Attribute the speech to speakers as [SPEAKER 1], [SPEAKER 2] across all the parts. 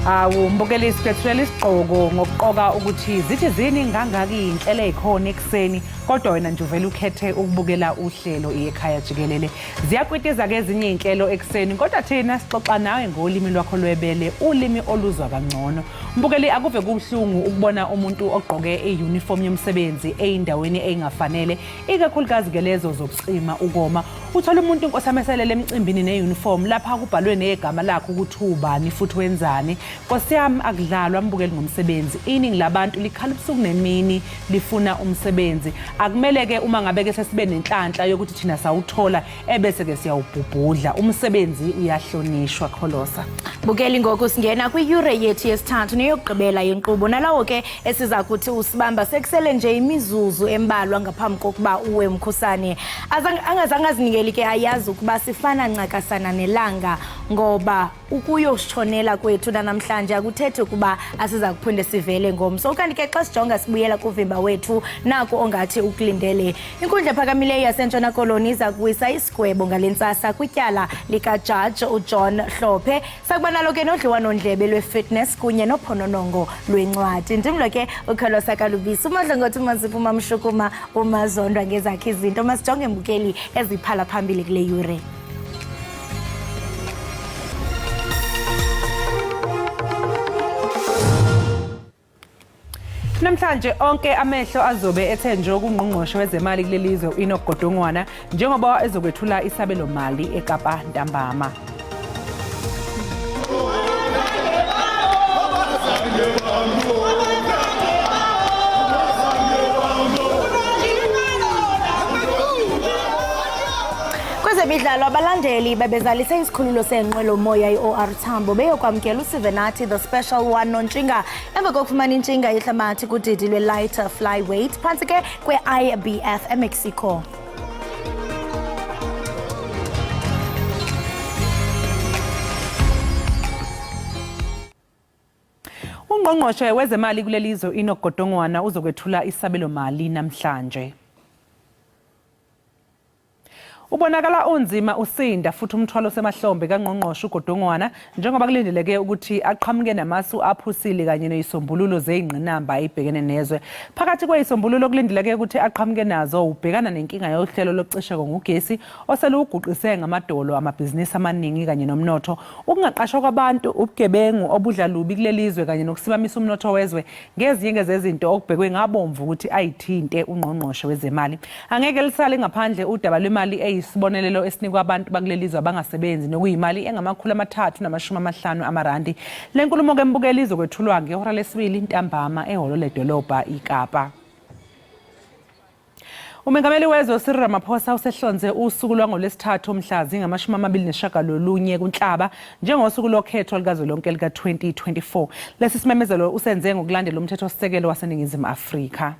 [SPEAKER 1] Umbukeli siphethula isigqoko ngokuqoka ukuthi zithi zini ngangaki inhlelo ezikhona ekseni kodwa wena nje uvela ukhethe ukubukela uhlelo Ekhaya Jikelele. Ziyakwitiza ke ezinye inhlelo ekseni kodwa thina sixoxa nawe ngolimi lwakho lwebele, ulimi oluzwa kangcono. Mbukeli akuve kubhlungu ukubona umuntu ogqoke iuniform yomsebenzi eindaweni engafanele, ikakhulukazi ke lezo zokucima ukoma. Uthola umuntu inkosameselele emcimbini neuniform lapha kubhalwe negama lakho ukuthi ubani futhi wenzani. Nkosi yami akudlalwa mbukeli ngomsebenzi. Iningi labantu likhala ubusuku nemini lifuna umsebenzi. Akumele ke uma ngabe ke sesibe nenhlanhla yokuthi thina sawuthola ebese ke siyawubhubhudla. Umsebenzi uyahlonishwa kholosa.
[SPEAKER 2] Bukeli ngoku singena kwi-yure yethu yesithathu neyokugqibela yenkqubo. Nalawo ke esiza kuthi usibamba sekusele nje imizuzu embalwa ngaphambi kokuba uwe umkhusane. Angazange azinikeli ke ayazi ukuba sifana ncakasana nelanga ngoba ukuyosishonela kwethu namhlanje akuthethi ukuba asiza kuphinde sivele ngomso. Kanti ke xa sijonga sibuyela kuvimba wethu naku ongathi ukulindele. Inkundla ephakamileyo yaseNtshona Koloni iza kuwisa isigwebo ngalentsasa kwityala likaJaji uJohn Hlophe. Sakubanalo ke nodliwanondlebe lwe-fitness kunye nophononongo lwencwadi. Ndimlo ke ukholosa kalubisi umadlongothi umaziphuma mshukuma umazondwa ngezakhe izinto. Masijonge mbukeli eziphala phambili kule yure.
[SPEAKER 1] Namhlanje onke amehlo azobe ethe nje ungqongqoshe wezemali kulelizwe uInokgodongwana njengoba ezokwethula isabelo mali eKapa ntambama.
[SPEAKER 2] Kwezemidlalo abalandeli bebezalise isikhululo senqwelo moya iOR Tambo beyokwamkela uSivenathi the special one nontshinga emva kokufumana intshinga yehlabathi kudidi lwe-lighter flyweight phantsi ke kwe-IBF eMexico.
[SPEAKER 1] Ungqongqoshe wezemali kulelizwe uInokgodongwana uzokwethula isabelo mali namhlanje. Ubonakala unzima usinda futhi umthwalo semahlombe kaNgqongqoshe uGodongwana njengoba kulindeleke ukuthi aqhamuke namasu aphusile kanye nezisombululo zeingqinamba ayibhekene nezwe. Phakathi kwezisombululo kulindeleke ukuthi aqhamuke nazo ubhekana nenkinga yohlelo lokucisha ngogesi oseluguqise ngamadolo amabhizinisi amaningi kanye nomnotho, ukungaqashwa kwabantu, ubugebengu obudlalubi kulelizwe kanye nokusimamisa umnotho wezwe ngezinye zezinto okubhekwe ngabomvu ukuthi ayithinte ungqongqoshe wezemali. Angeke lisale ngaphandle udaba lwemali isibonelelo esinikwa abantu bakulelizwe abangasebenzi nokuyimali engama350 amarandi. Le nkulumo ke mbukeli izokwethulwa ngehora lesibili ntambama ehholo ledolobha iKapa. Umengameli wezwe Cyril Ramaphosa usehlonze usuku lwangolwesithathu omhlazi ngama29 kuNhlaba njengosuku lokhetho likazwelonke lika-2024. Lesi simemezelo usenze ngokulandela umthethosisekelo waseNingizimu Afrika.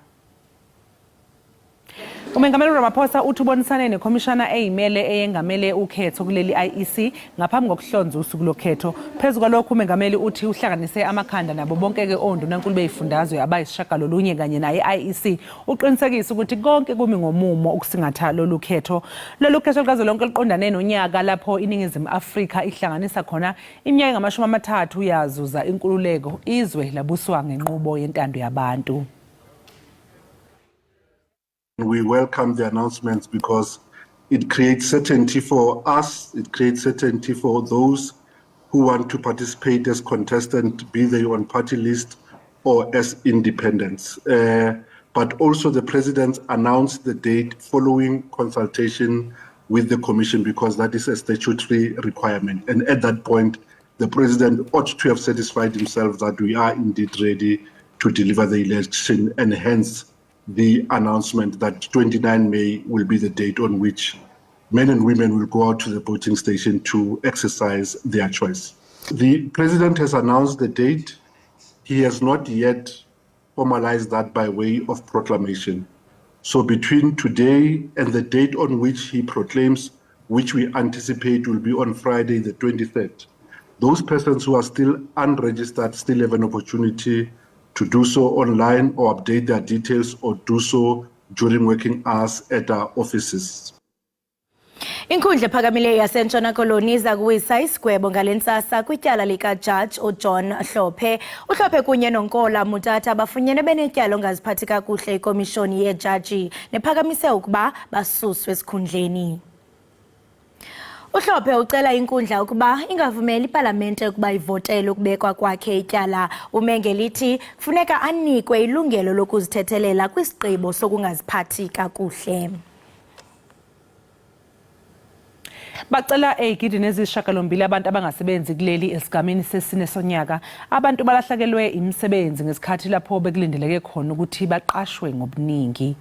[SPEAKER 1] Umengameli Ramaphosa uthi ubonisane nekhomishana eyimele eyengamele ukhetho kuleli IEC ngaphambi kokuhlonza usuku lokhetho. Phezu kwalokho umengameli uthi uhlanganise amakhanda nabo bonke ke ondunankulu beyifundazwe abayisishagalolunye kanye naye IEC uqinisekisa ukuthi konke kumi ngomumo ukusingatha lolu khetho. Lolu khetho likazwelonke liqondane nonyaka lapho iNingizimu Afrika ihlanganisa khona iminyaka engamashumi 30 yazuza inkululeko izwe labuswa ngenqubo yentando yabantu.
[SPEAKER 3] We welcome the announcements because it creates certainty for us, it creates certainty for those who want to participate as contestants, be they on party list or as independents. But also the President announced the date following consultation with the Commission because that is a statutory requirement. And at that point, the President ought to have satisfied himself that we are indeed ready to deliver the election, and hence the announcement that 29 May will be the date on which men and women will go out to the voting station to exercise their choice. The President has announced the date. He has not yet formalized that by way of proclamation. So between today and the date on which he proclaims, which we anticipate will be on Friday the 23rd, those persons who are still unregistered still have an opportunity to do so online or update their details or do so during working hours at our offices.
[SPEAKER 2] Inkundla ephakamileyo yaseNtshona Koloni iza kuwisa isigwebo ngalentsasa kwityala likaJaji uJohn Hlophe. uHlophe kunye noNkola Mutata bafunyene benetyala ongaziphathi kakuhle ikomishoni yejaji nephakamise ukuba basuswe esikhundleni. uHlophe ucela inkundla ukuba ingavumeli ipalamente ukuba ivotele ukubekwa kwakhe ityala. Umenge lithi funeka anikwe ilungelo lokuzithethelela kwisigqibo sokungaziphathi kakuhle.
[SPEAKER 1] Bacela eyigidini eziyisishiyagalombili abantu abangasebenzi kuleli esigameni sesine sonyaka. Abantu balahlekelwe imisebenzi ngesikhathi lapho bekulindeleke khona ukuthi baqashwe ngobuningi.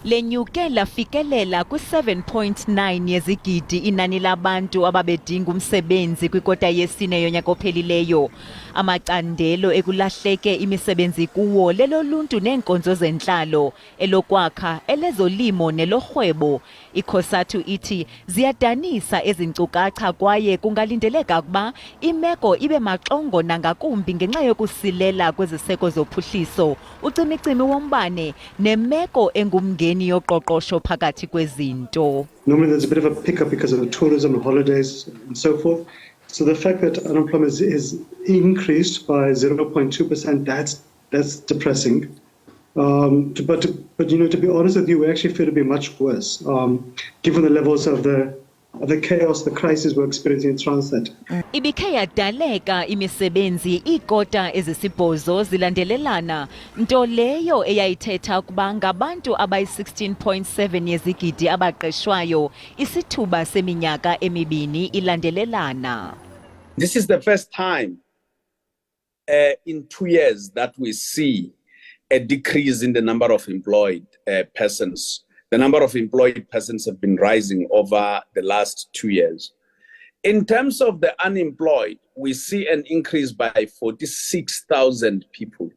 [SPEAKER 4] Lenyuke lafikelela ku-7.9 yezigidi inani labantu ababedinga umsebenzi kwikota yesine yonyaka ophelileyo. Amacandelo ekulahleke imisebenzi kuwo leloluntu neenkonzo zentlalo, elokwakha, elezolimo nelorhwebo. ICOSATU ithi ziyadanisa ezinkcukacha kwaye kungalindeleka ukuba imeko ibe maxongo nangakumbi ngenxa yokusilela kweziseko zophuhliso, ucimicimi wombane nemeko engumngeni yoqoqosho phakathi kwezinto.
[SPEAKER 5] Normally there's a bit of a pickup because of the tourism and holidays and so forth. So the fact that unemployment is increased by 0.2%, that's depressing. But you know, to be honest with you, we actually feel to be much worse, given the levels of the chaos, the crisis we're experiencing in Transnet.
[SPEAKER 4] Ibikhe yadaleka imisebenzi iikota ezisibhozo zilandelelana, nto leyo eyayithetha ukuba ngabantu abayi-16.7 yezigidi abaqeshwayo, isithuba seminyaka emibini ilandelelana.
[SPEAKER 6] This is the first time in 2 years that we see a decrease in the number of employed persons. The number of employed persons have been rising over the last 2 years. In terms of the unemployed, we see an increase by 46,000 people.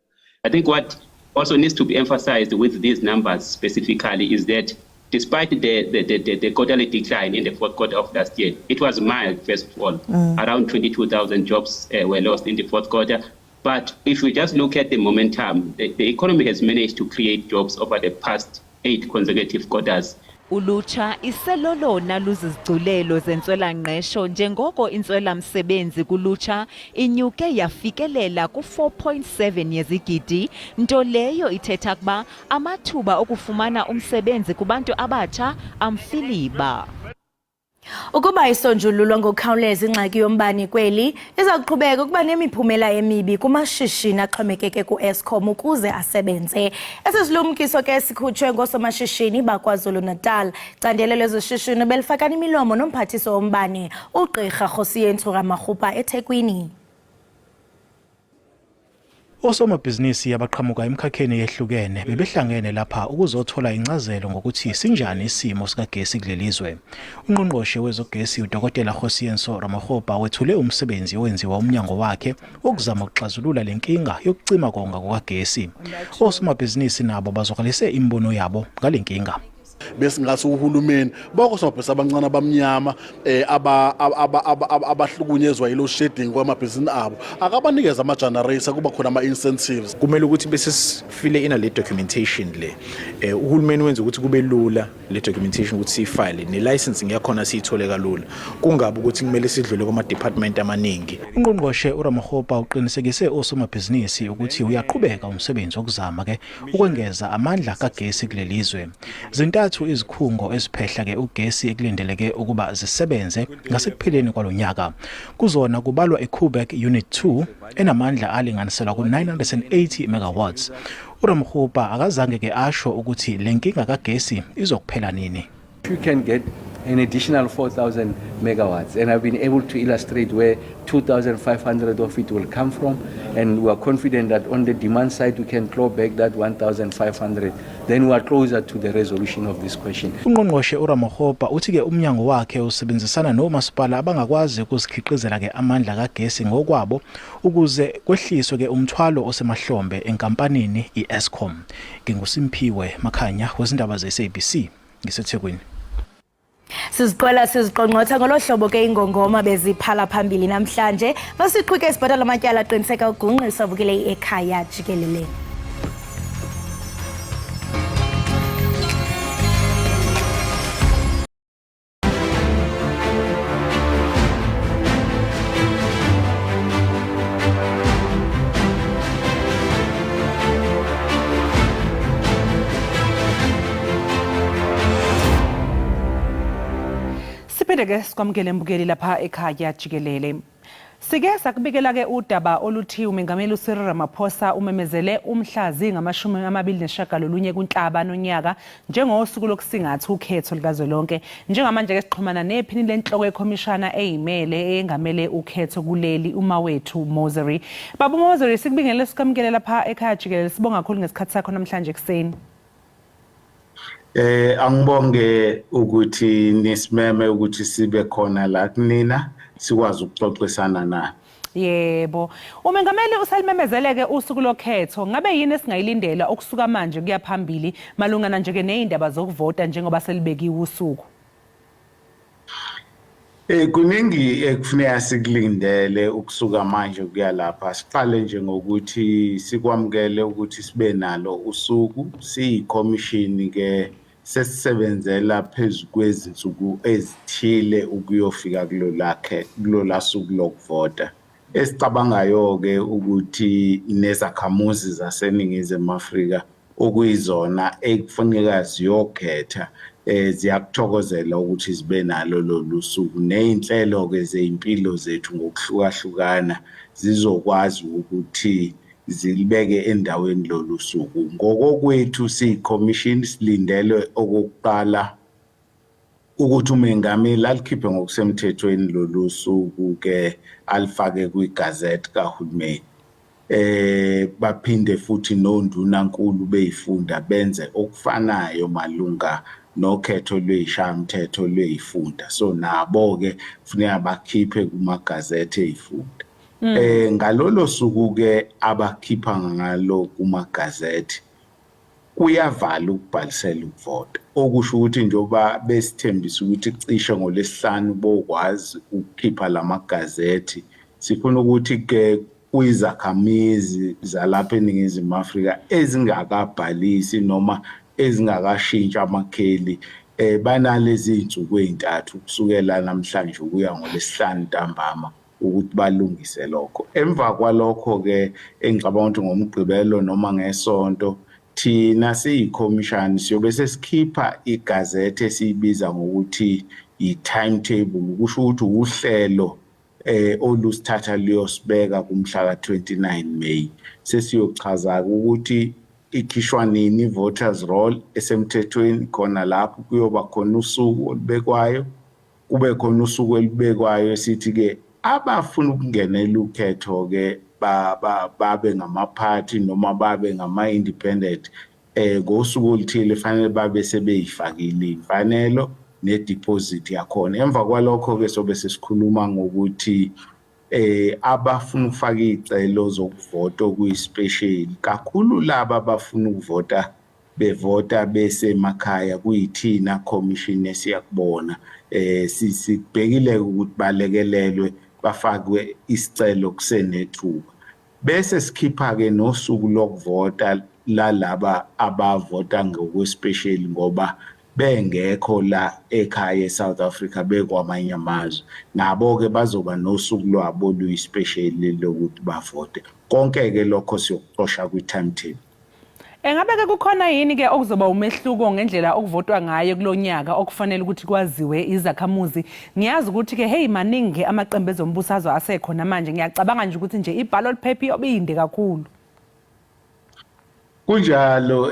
[SPEAKER 7] I think what also needs to be emphasized with these numbers specifically is that despite the quarterly decline in the fourth quarter of last year, it was mild, first of all. Around 22,000 jobs were lost in the fourth quarter. But if we just look at the momentum, the economy has managed to create jobs over the past 8 consecutive quarters.
[SPEAKER 4] Ulutsha iselolona luzizigculelo zentswela-ngqesho njengoko intswela-msebenzi kulutsha inyuke yafikelela ku-4.7 yezigidi, nto leyo ithetha ukuba amathuba okufumana umsebenzi kubantu abatsha amfiliba.
[SPEAKER 2] Ukuba isonjululwa ngokukhawuleza ingxaki yombane kweli iza kuqhubeka ukuba nemiphumela emibi kumashishini axhomekeke ku-Eskom ukuze asebenze. Esi silumkiso ke sikhutshwe ngoosomashishini baKwaZulu-Natal. Icandelo lezoshishino belifakana imilomo nomphathiso wombane uGqirha Rosiyentu Ramaghupa eThekwini.
[SPEAKER 8] Osomabhizinisi abaqhamuka emkhakheni yehlukene bebehlangene lapha ukuzothola incazelo ngokuthi sinjani isimo sikagesi kulelizwe. Ungqongqoshe wezogesi uDkt Rosiyentu Ramaghupa wethule umsebenzi owenziwa umnyango wakhe ukuzama ukuxazulula lenkinga yokucima konga kukagesi. Osomabhizinisi nabo bazokalise imbono yabo ngalenkinga.
[SPEAKER 9] Bese ngase uhulumeni bokosomabhizinisi abancane abamnyama abahlukunyezwa yilo shedding kwamabhizinisi abo akabanikeza ama generator kuba khona ama incentives.
[SPEAKER 10] Kumele ukuthi bese sifile ina le documentation le uhulumeni wenza ukuthi kube lula le documentation ukuthi sifile ne licensing yakhona siyithole kalula, kungabe ukuthi kumele sidlule kuma department amaningi.
[SPEAKER 8] Ungqongqoshe uRamaghupa uqinisekise osomabhizinisi ukuthi uyaqhubeka umsebenzi wokuzama ke ukwengeza amandla kagesi kulelizwe. Zintathu izikhungo eziphehla ke ugesi ekulindeleke ukuba zisebenze ngasekupheleni kwalonyaka. Kuzona kubalwa iKubek Unit 2 enamandla alinganiselwa ku980 megawatts. uRamaghupa akazange ke asho ukuthi lenkinga kagesi izokuphela nini.
[SPEAKER 11] You can get an additional 4,000 megawatts, and I've been able to illustrate where 2,500 of it will come from, and we are confident that on the demand side we can claw back that 1,500. Then we are closer to the resolution of this question.
[SPEAKER 8] Ungqongqoshe uRamaghupa uthi ke umnyango wakhe usebenzisana nomasipala abangakwazi ukuzikhiqizela ke amandla kagesi ngokwabo ukuze kwehliswe ke umthwalo osemahlombe enkampanini iEskom. NginguSimphiwe Makhanya wezindaba zeSABC ngiseThekwini.
[SPEAKER 2] Siziqonqotha ngolohlobo ke ingongoma beziphala phambili namhlanje. Masiqhubeke sibhatala amatyala aqiniseka ugungqisa vukile Ekhaya Jikelele.
[SPEAKER 1] Siphinde ke sikwamukele mbukeli lapha ekhaya Jikelele. Sike sakubikela ke udaba oluthi umengameli uCyril Ramaphosa umemezele umhlazi ngama-29 kuNhlaba nonyaka njengosuku lokusingatha ukhetho likazwelonke. Njengamanje ke sixhumana nephini lenhloko yekhomishana eyimele engamele ukhetho kuleli umawethu Moseri. Baba Moseri, sikubingelele sikwamukele lapha ekhaya Jikelele. Sibonga kakhulu ngesikhathi sakho namhlanje ekseni.
[SPEAKER 12] Angibonge ukuthi nisimeme ukuthi sibe khona la kunina sikwazi ukuxoxisana na.
[SPEAKER 1] Yebo. Umengameli usalimemezeleke usuku lokhetho. Ngabe yini esingayilindela okusuka manje kuya phambili malungana nje ke neindaba zokuvota njengoba selibekiwe usuku?
[SPEAKER 12] Kuningi ekufuneka sikulindele ukusuka manje kuya lapha. Siqale nje ngokuthi sikwamukele ukuthi sibe nalo usuku siyikhomishini ke sesisebenzela phezulu kwezinsuku ezithile ukuyofika kulola suku lokuvota. Esicabangayo ke ukuthi nezakhamuzi zaseNingizimu Afrika okuyizona ekufuneka ziyokhetha ziyakuthokozela ukuthi sibe nalo lolu suku nezinhlelo ke zeimpilo zethu ngokuhlukahlukana zizokwazi ukuthi zilibeke endaweni lolu suku. Ngokokwethu siyikhomishini silindele okokuqala ukuthi umengameli alikhiphe ngokusemthethweni lolu suku ke alifake kwiGazette kahulumeni. Baphinde futhi nondunankulu beyifunda benze okufanayo malunga nokhetho lweyishamthetho lweyifunda. So nabo ke kufuneka bakhiphe kumagazette eyifunda. Ngalolo suku ke abakhipha ngalo kumagazette kuyavala ukubhalisela ukuvota. Okusho ukuthi njoba besithembisa ukuthi cishe ngoLwesihlanu bokwazi ukukhipha lamagazette. Sifuna ukuthi ke kuyizakhamizi zalapha eNingizimu Afrika ezingakabhalisi noma ezingakashintsha amakheli banalezi izinsuku ezintathu kusukela namhlanje ukuya ngoLwesihlanu ntambama ukuthi balungise lokho. Emva kwalokho ke engicabanga ukuthi ngomgqibelo noma ngesonto thina siyikhomishani siyobe sesikhipha igazette esiyibiza ngokuthi i-timetable kusho ukuthi uhlelo olusithatha liyosibeka kumhla ka-29 May. Sesiyochaza ukuthi ikhishwa nini voters roll esemthethweni khona lapho kuyoba khona usuku olubekwayo kube khona usuku elibekwayo esithi ke abafuna ukungenela ukhetho ke babe ngama-party noma babe ngama-independent ngosuku oluthile fanele babe sebeyifakile imfanelo nedeposit yakhona. Emva kwalokho ke sobe sesikhuluma ngokuthi abafuna ukufaka izicelo zokuvota okuyispecial kakhulu laba abafuna ukuvota bevota besemakhaya kuyithina commission esiyakubona sibhekile ukuthi balekelelwe bafakwe isicelo kusenethuba bese sikhipha ke nosuku lokuvota lalaba abavota ngokwespecial ngoba bengekho la ekhaya eSouth Africa bekwamanye amazwe nabo ke bazoba nosuku lwabo luyispecial lokuthi bavote. Konke ke lokho siyokuxosha kwi-timetable.
[SPEAKER 1] Engabe ke kukhona yini ke okuzoba umehluko ngendlela okuvotwa ngayo kulonyaka okufanele ukuthi kwaziwe izakhamuzi? Ngiyazi ukuthi ke hey maningi amaqembu ezombusazwe asekhona manje ngiyacabanga nje ukuthi nje iballot paper yobinde kakhulu.
[SPEAKER 12] Kunjalo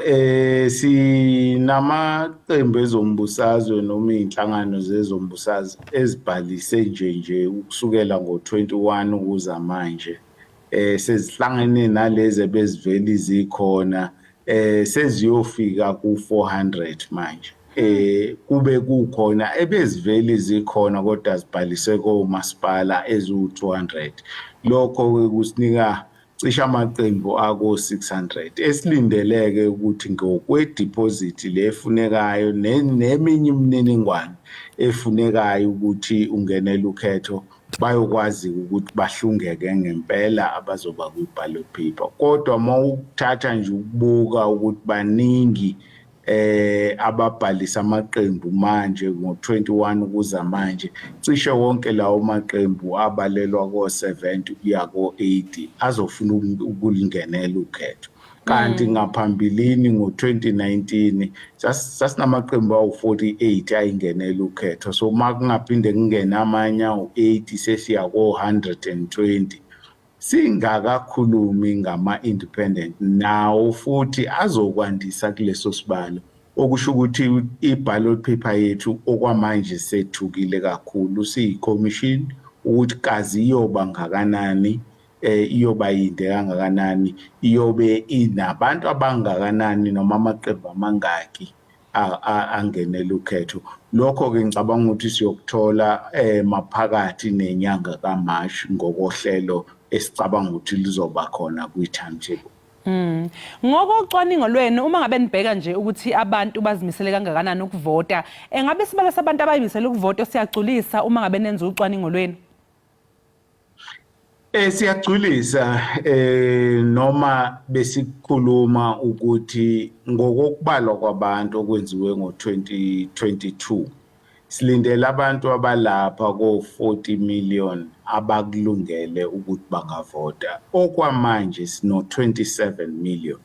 [SPEAKER 12] sinamaqembu ezombusazwe noma inhlangano zezombusazwe ezibhalise nje ukusukela ngo21 ukuza manje sezihlangene nalezi ebezivela izikhona seziyofika ku400 manje kube kukhona ebezivela izikhona kodwa zibhalise komasipala ezu200 lokho kusinika cishe amaqembu ako600 esilindeleke ukuthi ngokwedeposit lefunekayo neminye imininingwane efunekayo ukuthi ungenele ukhetho bayokwazi ukuthi bahlungeke ngempela abazoba kwiballot paper. Kodwa mawuthatha nje ukubuka ukuthi baningi ababhalisa amaqembu manje ngo21 ukuza manje cishe wonke lawo maqembu abalelwa ko70 kuya ko80 azofuna ukulingenela ukhetho. kanti ngaphambilini ngo-2019 sasinamaqembu awu-48 ayingenela ukhetho, so uma kungaphinde kungena amanye awu-80 sesiya ko-120. Singakakhulumi ngama-independent nawo futhi azokwandisa kuleso sibalo, okusho ukuthi i-ballot paper yethu okwamanje sethukile kakhulu siyikhomishini ukuthi kazi iyoba ngakanani, iyoba yinde kangakanani, iyobe inabantu abangakanani noma amaqembu amangaki angenela ukhetho. Lokho-ke ngicabanga ukuthi siyokuthola maphakathi nenyanga kaMashi ngokohlelo esicabanga ukuthi lizoba khona kwi-timetable.
[SPEAKER 1] Ngokocwaningo lwenu uma ngabe nibheka nje ukuthi abantu bazimisele kangakanani ukuvota, ngabe isibalo sabantu abayimisele ukuvota siyagculisa uma ngabe nenza ucwaningo lwenu?
[SPEAKER 12] Siyagculisa noma besikhuluma ukuthi ngokubalwa kwabantu okwenziwe ngo-2022 silindele abantu abalapha ko-40 million abakulungele ukuthi bangavota. Okwamanje sino-27 million.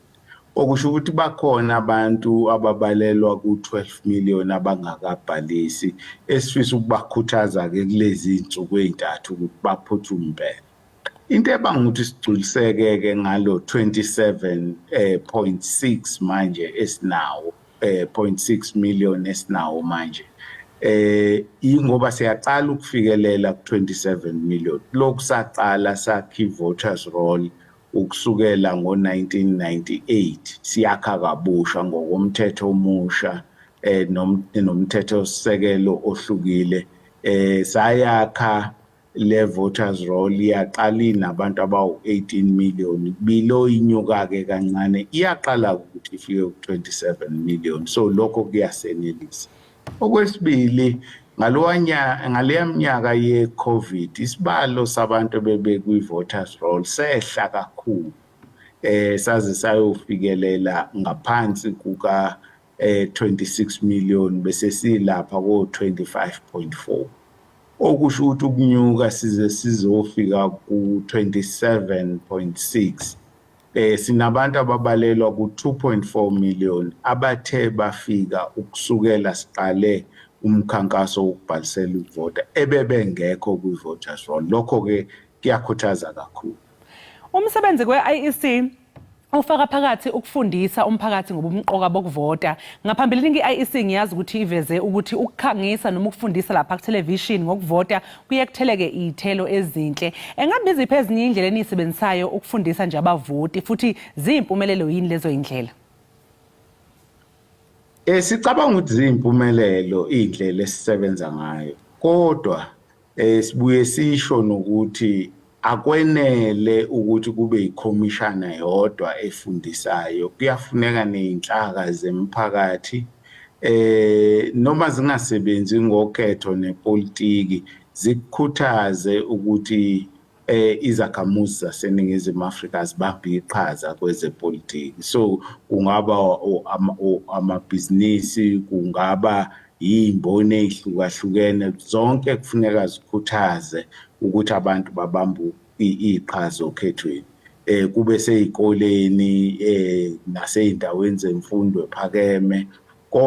[SPEAKER 12] Okusho ukuthi bakhona abantu ababalelwa ku-12 million abangakabhalisi esifisa ukubakhuthaza-ke kulezi iy'nsuku ey'ntathu ukuthi baphuthume impela. Into ebanga ukuthi sigculiseke-ke ngalo 27.6 manje esinawo, 0.6 million esinawo manje. Ingoba siyaqala ukufikelela ku-27 million. Lokhu saqala sakha i-voters roll ukusukela ngo-1998 siyakha kabusha ngokomthetho omusha nomthetho sisekelo ohlukile. Sayakha le voters roll iyaqala inabantu abawu-18 million, below inyuka-ke kancane iyaqala ukuthi ifike ku-27 million, so lokho kuyasenelisa. Okwesibili, ngaleya minyaka ye-COVID isibalo sabantu bebekwi-voters roll sehla kakhulu, saze sayofikelela ngaphansi kuka 26 million bese silapha ko-25.4. Okusho ukuthi ukunyuka sizofika ku-27.6. Sinabantu ababalelwa ku-2.4 million abathe bafika ukusukela siqale umkhankaso wokubhalisela ukuvota ebebengekho kwi-voters roll. Lokho-ke kuyakhuthaza kakhulu.
[SPEAKER 1] Umsebenzi kwe-IEC ufaka phakathi ukufundisa umphakathi ngobumqoka bokuvota. Ngaphambilini i-IEC ngiyazi ukuthi iveze ukuthi ukukhangisa noma ukufundisa lapha ku-television ngokuvota kuye kutheleke iy'thelo ezinhle. Engabe iziphi ezinye iy'ndlela eniyisebenzisayo ukufundisa nje abavoti futhi ziyimpumelelo yini lezo y'ndlela?
[SPEAKER 12] Sicabanga ukuthi ziyimpumelelo iy'ndlela esisebenza ngayo, kodwa sibuye sisho nokuthi akwenele ukuthi kube ikhomishana yodwa efundisayo. Kuyafuneka ney'nhlaka zemphakathi noma zingasebenzi ngokhetho nepolitiki zikukhuthaze ukuthi izakhamuzi zaseNingizimu Afrika zibambe iqhaza kwezepolitiki. So kungaba amabhizinisi, kungaba iy'mboni ey'hlukahlukene, zonke kufuneka zikhuthaze ukuthi abantu babambe iqhaza okhethweni. Kube sey'koleni nasey'ndaweni zemfundo ephakeme,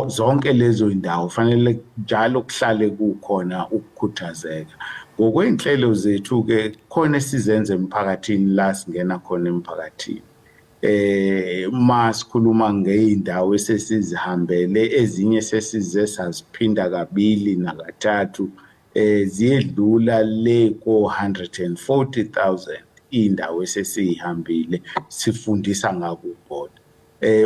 [SPEAKER 12] zonke lezo y'ndawo fanele njalo kuhlale kukhona ukukhuthazeka. Ngokwey'nhlelo zethu-ke khona esizenza emphakathini la singena khona emphakathini. Uma sikhuluma ngey'ndawo esesizihambele, ezinye sesize saziphinda kabili nakathathu, ziyedlula le ko-140,000 iy'ndawo esesiy'hambile sifundisa ngakuvota.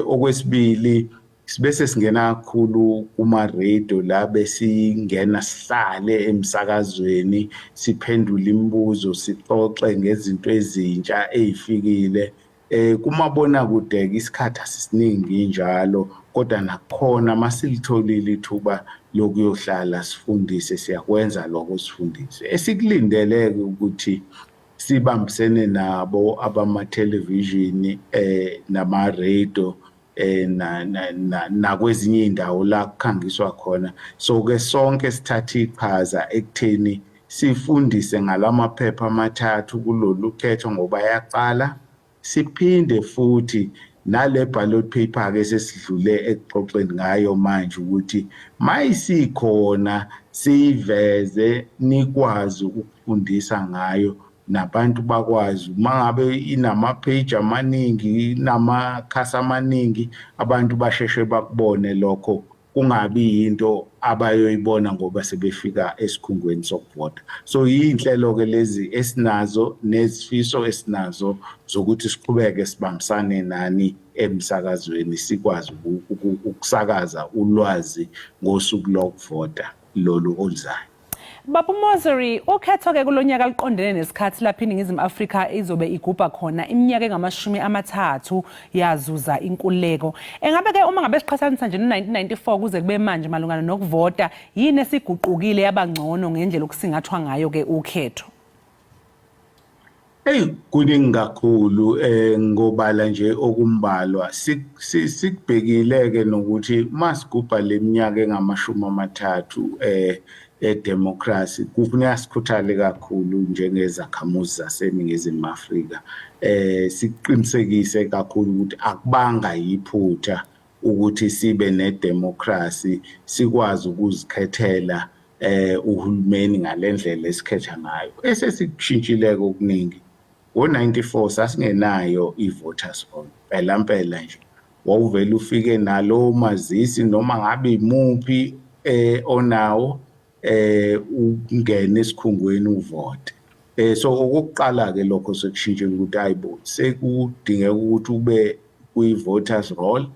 [SPEAKER 12] Okwesibili, sibese singena kakhulu kuma-radio la besingena sihlale emsakazweni siphendule imibuzo, sixoxe ngezinto ezintsha ey'fikile. Kumabonakude-ke isikhathi asisiningi njalo, kodwa nakhona masilitholile ithuba lokuyohlala sifundise, siyakwenza lokho sifundise. Esikulindeleke ukuthi sibambisene nabo abama-television nama-radio nakwezinye iy'ndawo la kukhangiswa khona. So-ke sonke sithathe iqhaza ekutheni sifundise ngalamaphepha amathathu kulolu khetho ngoba yaqala, siphinde futhi nale ballot paper ke sesidlule exoxeni ngayo manje ukuthi mayisikhona siveze nikwazi ukufundisa ngayo nabantu bakwazi mangabe inama page amaningi namakhasi amaningi abantu basheshe bakubone lokho kungabi into abayoyibona ngoba sebefika esikhungweni sokuvota. So yinhlelo ke lezi esinazo nezifiso esinazo zokuthi siqhubeke sibambisane nani emsakazweni sikwazi ukusakaza ulwazi ngosuku lokuvota lolu oluzayo.
[SPEAKER 1] Babu Moseri, ukhetho ke kulonyaka liqondene nesikhathi lapha iNingizimu Afrika izobe igubha khona iminyaka engamashumi 3 yazuza inkululeko. Engabe ke uma ngabe siqhathanisa nje no1994 kuze kube manje malungana nokuvota, yini esiguqukile yabangcono ngendlela okusingathwa ngayo ke ukhetho?
[SPEAKER 12] Kuningi kakhulu ngobala nje okumbalwa sikubhekile ke nokuthi masigubha leminyaka engamashumi 3 democracy kufuneka sikhuthale kakhulu njengezakhamuzi zaseNingizimu Afrika siqinisekise kakhulu ukuthi akubanga yiphutha ukuthi sibe nedemocracy sikwazi ukuzikhethela uhulumeni ngalendlela esikhetha ngayo esesikushintshile okuningi. Ngo94 sasingenayo ivoters roll phela nje wawuvela ufike nalo mazisi noma ngabe imuphi onawo ungene esikhungweni uvote. So okokuqala ke lokho sekushintshile ukuthi hayibo sekudingeka ukuthi ube kwi-voters roll.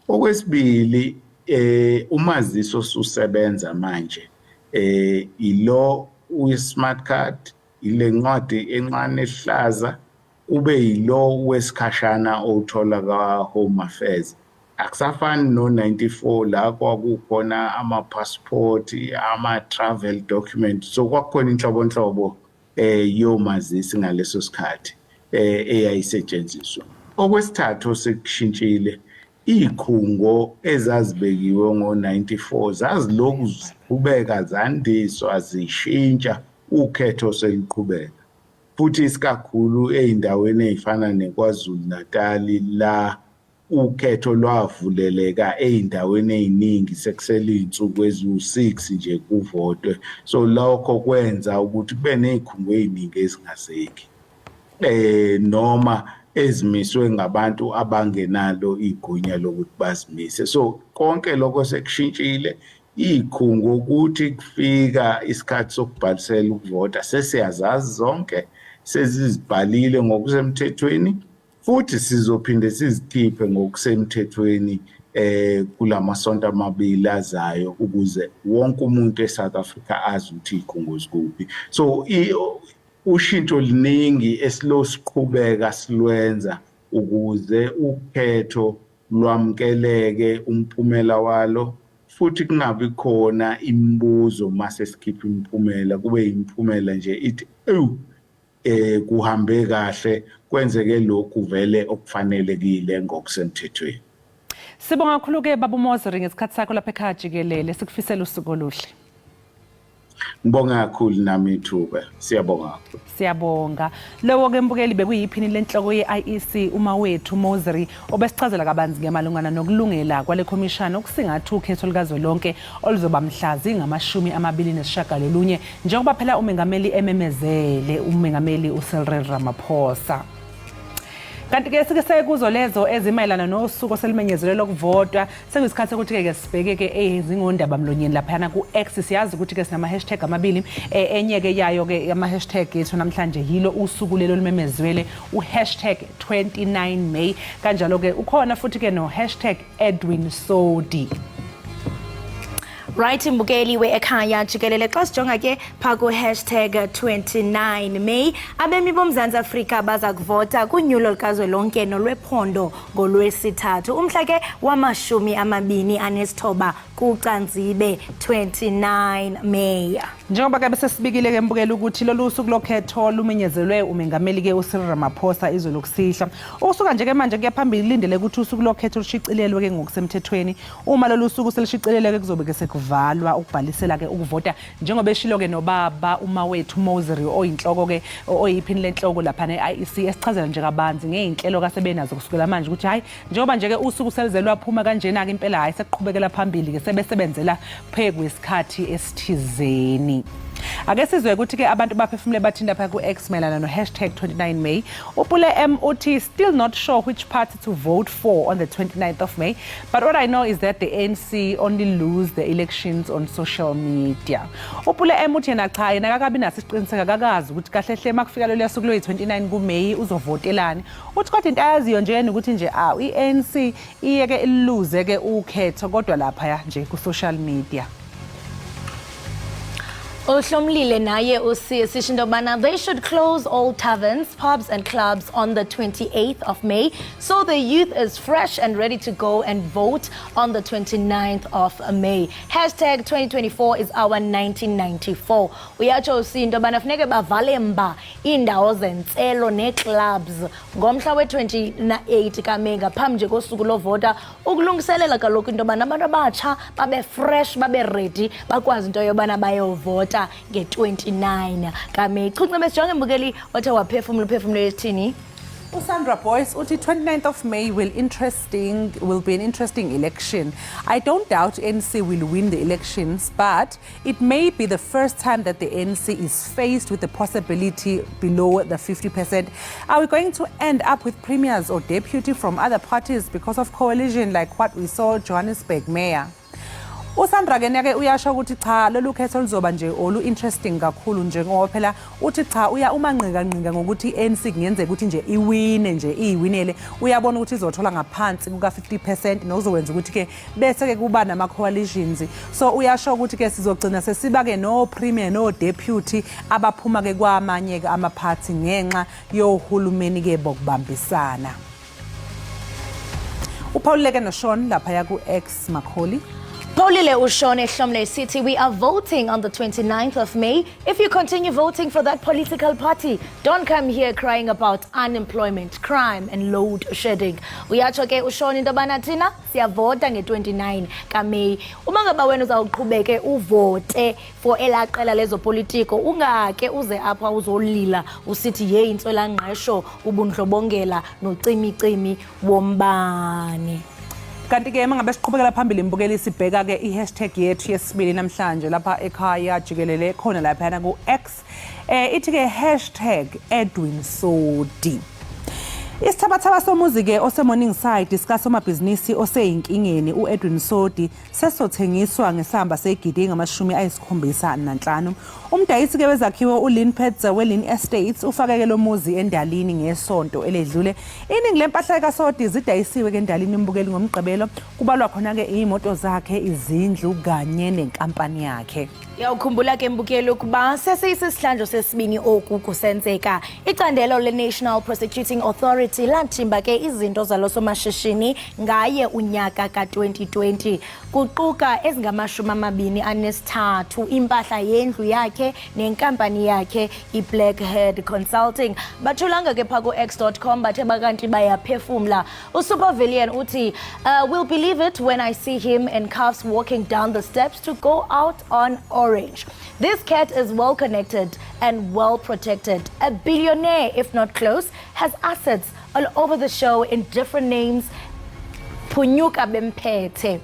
[SPEAKER 12] Okwesibili umazisi osusebenza manje ilo uyi-smart card ile ncwadi encane ehlaza ube yilo wesikhashana othola ka-Home Affairs. Akusafani no94 la kwakukhona ama-passport ama-travel document so kwakukhona inhlobonhlobo yomazisi ngaleso sikhathi eyayisetshenziswa. Okwesithathu sekushintshile ikhungo ezazibekiwe ngo94 zazilokhu ziqhubeka zandiswa zishintsha ukhetho seliqhubeka futhi isikakhulu eindaweni ezifana neKwaZulu Natal la ukhetho lwavuleleka eindaweni eziningi sekusele izinsuku eziwu6 nje kuvotwe so lokho kwenza ukuthi kube nezikhungo eziningi ezingazeki noma ezimiswe ngabantu abangenalo igunya lokuthi bazimise. So konke lokho sekushintshile ikhungo ukuthi kufika isikhathi sokubhalisela ukuvota sesiyazazi zonke sezizibhalile ngokusemthethweni futhi sizophinde sizikhiphe ngokusemthethweni kulamasonto amabili azayo ukuze wonke umuntu eSouth Africa azi ukuthi ikhungo zikuphi. So ushintsho liningi esilosiqhubeka silwenza ukuze ukhetho lwamkeleke umphumela walo futhi kungabi khona imibuzo mase sikhipha imiphumela kube imiphumela nje ithi kuhambe kahle kwenzeke lokhu vele okufanelekile ngokusemthethweni.
[SPEAKER 1] Sibonga kakhulu ke Babu Moseri ngesikhathi sakho lapha ekhaya Jikelele sikufisela usuku oluhle.
[SPEAKER 12] Ngibonga kakhulu nami ithuba siyabonga.
[SPEAKER 1] Siyabonga. Lowo ke mbukeli bekuyiphini lenhloko ye-IEC uma wethu Moseri obesichazela kabanzi ngemalungana nokulungela kwale commission okusingathi ukhetho likazwelonke oluzoba mhlazi ngama-29 njengoba phela umengameli ememezele umengameli uCyril Ramaphosa. Kanti ke sike sekuzo lezo ezimayelana nosuku oselimenyezelwe lokuvotwa sekuyisikhathi ukuthi ke sibheke ke ezingondaba mlonyeni lapha ku X siyazi ukuthi ke sinama hashtag amabili enye ke yayo ke ama hashtag ethu namhlanje yilo usuku lelo limemezwele u#29 May kanjalo ke ukhona futhi ke no #EdwinSodi.
[SPEAKER 2] Right mbukeli we-Ekhaya Jikelele xa sijonga ke phaku #29 May abemi boMzantsi Afrika baza kuvota kunyulo likazwelonke nolwephondo ngolwesithathu umhla ke wama-29 kuCanzibe 29 May.
[SPEAKER 1] Njengoba ke bese sibikile ke mbukeli ukuthi lolu suku lokhetho lumenyezelwe umengameli ke uCyril Ramaphosa izolo kusihla. Usuka nje ke manje kuyaphambili lindele ukuthi usuku lokhetho lushicilelwe ke ngokusemthethweni. Uma lolu suku selishicilelwe ke kuzobe ke kuvalwa ukubhalisela ke ukuvota njengoba eshilo ke nobaba uma wethu Moseri oyinhloko ke oyiphini lenhloko lapha neIEC esichazela nje kabanzi ngeinhlelo kasebenazo kusukela manje ukuthi hayi njengoba nje ke usuku selizelwa phuma kanjena ke impela hayi seqhubekela phambili ke sebesebenzela phezulu kwesikhathi esithizeni. Ake sizwe ukuthi ke abantu baphefumule bathinda phaka ku-X melana no #29May. Upule M uthi still not sure which party to vote for on the 29th of May, but what I know is that the ANC only lose the elections on social media. Upule M uthi yena cha yena akakabi naso isiqiniseko akakazi ukuthi kahle hle makufika lelo suku lo-29 kuMay uzovotelani. Uthi kodwa into ayaziyo nje ukuthi nje i-ANC iyeke iluze ke ukhetho kodwa lapha nje ku-social media.
[SPEAKER 2] Uhlomlile naye usisho into yobana they should close all taverns, pubs and clubs on the 28th of May so the youth is fresh and ready to go and vote on the 29th of May. #2024 is our 1994. Uyatsho usi into yobana funeke bavale mba iindawo zentselo nee-clubs ngomhla we-28 kaMeyi ngaphambi nje kosuku lovota ukulungiselela kaloku into yobana abantu abatsha babe fresh babe ready bakwazi into yobana bayovota nge-29 kaMeyi. Chuncebe sijonge mbukeli othe waphefumula esithini.
[SPEAKER 1] Sandra Boyce uthi 29th of May will be an interesting election. I don't doubt ANC will win the elections, but it may be the first time that the ANC is faced with the possibility below the 50%. Are we going to end up with premiers or deputy from other parties because of coalition like what we saw Johannesburg Mayor? Usandra ke nake uyasho ukuthi cha lolu khetho lizoba nje olu interesting kakhulu nje ngoba phela uthi cha uma nqika ngokuthi ANC kungenzeka ukuthi nje iwine nje iyiwinele uyabona ukuthi izothola ngaphansi kuka 50% nozowenza ukuthi ke bese ke kuba nama coalitions. So uyasho ukuthi ke sizogcina sesiba ke no premier no deputy abaphuma ke kwamanye ke ama party ngenxa yohulumeni ke bokubambisana. Uphawuleke no Sean lapha ya ku X Makholi.
[SPEAKER 2] Paulile Ushone Hlomle City, we are voting on the 29th of May. If you continue voting for that political party, don't come here crying about unemployment, crime and load shedding. Uyatsho ke Ushone into yobana thina siyavota nge-29 kaMeyi. Uma ngaba wena uzawuqhubeke uvote for elaqela lezopolitiko ungake uze apha uzolila usithi ye intswelangqesho ubundlobongela nocimicimi wombane.
[SPEAKER 1] Kanti ke mangabe siqhubekela phambili imbukeli sibheka ke #yethu yesibili namhlanje lapha ekhaya Jikelele khona lapha ku X ithi ke #EdwinSodi. Isithabathaba somuzi ke oseMorning Side discuss omabhizinisi oseyinkingeni uEdwin Sodi sesothengiswa ngesamba segidi ngama-75. Umdayisi ke wezakhiwo uLynn Petzer weLynn Estates ufake lo muzi endalini ngesonto eledlule. Iningi lempahla kaSodi zidayisiwe ke endalini imbukeli ngomgqibelo kubalwa khona ke imoto zakhe izindlu kanye nenkampani yakhe.
[SPEAKER 2] Yawukhumbula ke mbukeli ukuba sesiyisihlandlo sesibini oku kusenzeka. Icandelo le-National Prosecuting Authority lathimba ke izinto zalo somashishini ngaye unyaka ka-2020 kuquka ezingama-23 impahla yendlu yakhe nenkampani yakhe iBlackhead Consulting. Bathulanga ke pha ku-x.com bathe bakanti bayaphefumla. uSupervillian uthi will believe it when I see him in cuffs walking down the steps to go out on Orange. This cat is well connected and well protected. A billionaire, if not close, has assets all over the show in different names. Punyuka bempete.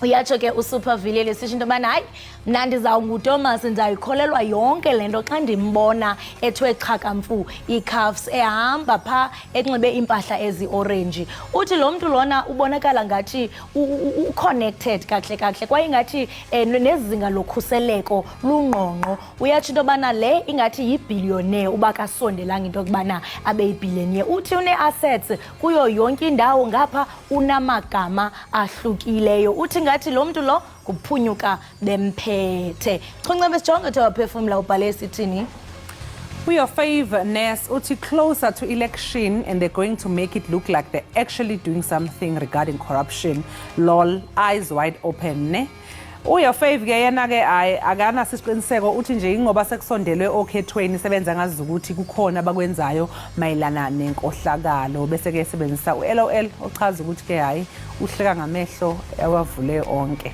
[SPEAKER 2] Uyatsho ke uSupervillian lesisho into yobana hayi mna ndizawunguThomas ndizayikholelwa yonke le nto xa ndimbona ethwe qhakamfu icuffs ehamba pha enxibe impahla ezi-orange. Uthi lo mntu lona ubonakala ngathi u-connected kahle kwaye ingathi nezinga lokhuseleko lungqongqo. Uyatsho into yobana le ingathi yibillionaire uba kasondelanga into yokubana abe yibillionaire. Uthi une-assets kuyo yonke indawo ngapha unamagama ahlukileyo. Uthi ngathi lo mntu lo kuphunyuka bemphethe. Choncebe sijonge uthe waphefumla ubhale esithini.
[SPEAKER 1] Your favor, Ness, uthi closer to election and they're going to make it look like they're actually doing something regarding corruption. Lol, eyes wide open, ne? Your favor ke yena ke akana sisiqiniseko uthi nje ingoba sekusondelwe okhethweni sebenza ngazi ukuthi kukhona abakwenzayo mayelana nenkohlakalo bese ke sebenzisa uLOL ochaza ukuthi ke hayi uhleka ngamehlo awavule onke.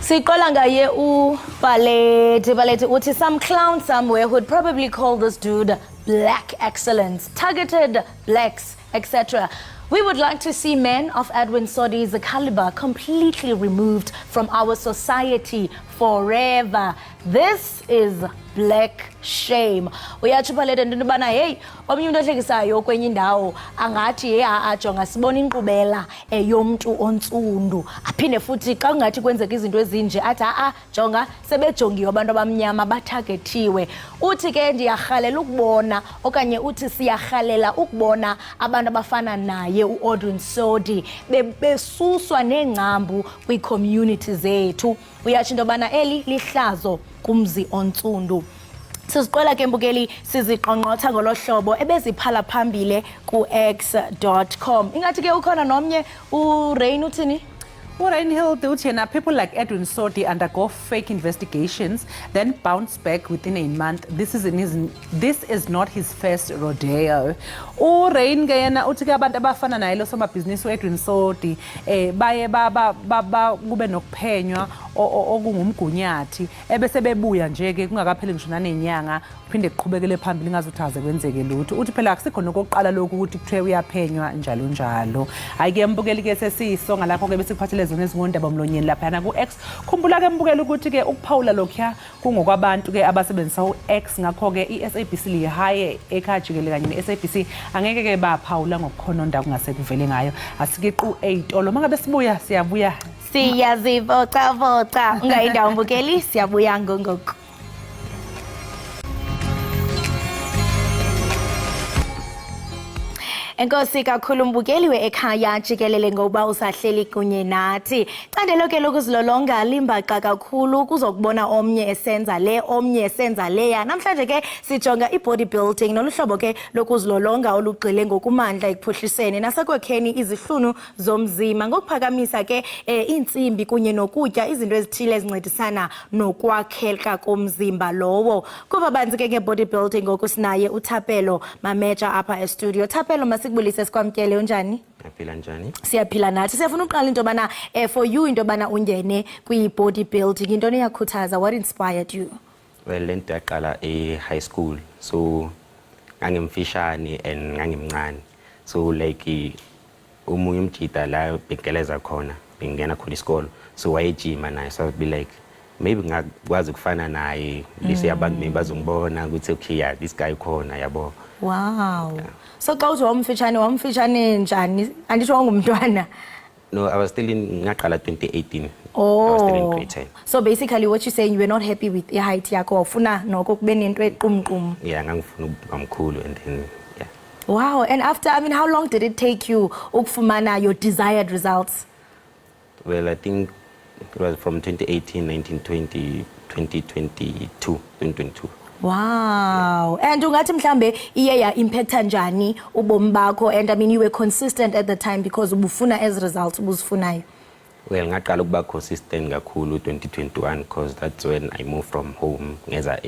[SPEAKER 2] Siqola ngaye Balete uthi some clown somewhere would probably call this dude black excellence, targeted blacks, etc. We would like to see men of Edwin Sodi's caliber completely removed from our society forever. This is black shame. Uyatsho Balete into yobana hey omnye umuntu ohlekisayo kwenye indawo angathi hey ajonga sibona inkqubela yomntu ontsundu aphinde futhi xa ungathi kwenzeka izinto ezinje athi jonga sebejongiwe abantu abamnyama batargetiwe. Uthi ke ndiyarhalela ukubona okanye uthi siyarhalela ukubona abantu abafana naye uEdwin Sodi besuswa nengcambu kwi-community zethu. Uyatsho into yobana eli lihlazo kumzi ontsundu. Siziqola ke mbukeli siziqongqotha ngolohlobo ebeziphala phambile ku x.com. Ingathi ke ukhona nomnye uRain uthini?
[SPEAKER 1] Rain Hill uthi yena people like Edwin Sodi undergo fake investigations then bounce back within a month. This is not his first rodeo. Rain ke yena uthi ke abantu abafana naye lo somabhizinisi uEdwin Sodi baye kube nokuphenywa okungumgunyathi ebese bebuya nje ke kungakapheli ngisho nanenyanga uphinde kuqhubekele phambili ngazuthaze kwenzeke lutho. Uthi phela akusikho nokuqala lokhu ukuthi kuthiwe uyaphenywa njalo njalo. Hayi ke mbukeli ke sesisonga lapho ke bese kuphathele zona ezingondaba omlonyeni lapha yana ku-X. Khumbula ke mbukeli ukuthi ke ukuphawula lokho kungokwabantu ke abasebenzisa u-X ngakho ke i-SABC lihaye Ekhaya Jikelele kanye ne-SABC angeke ke baphawula ngokukhononda kungase kuvele ngayo. Asikiqu 8 lo mangabe sibuya siyabuya
[SPEAKER 2] siyazivocavoca ungayindawo mbukeli siyabuya ngongoko. Enkosi kakhulu mbukeli we-Ekhaya Jikelele ngoba usahleli kunye nathi. Candelo ke lokuzilolonga limbaqa kakhulu kuzokubona omnye esenza le omnye esenza leya. Namhlanje ke sijonga i-bodybuilding noluhlobo ke lokuzilolonga olugxile ngokumandla ekuphuhliseni nasekwekheni izihlunu zomzimba ngokuphakamisa ke iintsimbi kunye nokutya izinto ezithile ezincedisana nokwakheka komzimba lowo. Kuba banzi ke nge-bodybuilding ngokusinaye uThapelo Mameja apha e-studio. Thapelo sikubulise sikwamkele unjani?
[SPEAKER 13] Siyaphila njani?
[SPEAKER 2] Siyaphila nathi. Siyafuna uqala into bana for you into bana ungene kwi-bodybuilding into eyakhuthaza, what inspired you?
[SPEAKER 13] Well, lento yaqala high school, so ngangimfishane and ngangimncane, so like umunye umjida la bekeleza khona bengena khona isikolo, so wayejima naye, so I'd be like maybe ngakwazi ukufana naye bese abantu bazongibona ukuthi okay yeah this guy khona yabo.
[SPEAKER 2] Wow. Yeah. So xa uthi wamfishane njani? Andisho wangumntwana?
[SPEAKER 13] No, I was still in ngaqala 2018.
[SPEAKER 2] Oh.
[SPEAKER 13] I was still in grade 10.
[SPEAKER 2] So basically what you're saying, you were not happy with the height yakho, ufuna noko kube nento equmqum.
[SPEAKER 13] Yeah, ngangifuna ukuba mkhulu and then yeah.
[SPEAKER 2] Wow, and after, I mean, how long did it take you ukufumana your desired results?
[SPEAKER 13] Well, I think it was from 2018, 19, 20, 2022, 2022.
[SPEAKER 2] Wow. And ungathi mhlambe iye ya impacta njani ubomi bakho, and I mean you were consistent at the time because ubufuna as results ubuzifunayo?
[SPEAKER 13] Well, ngaqala ukuba consistent kakhulu 2021 because that's when I moved from home ngeza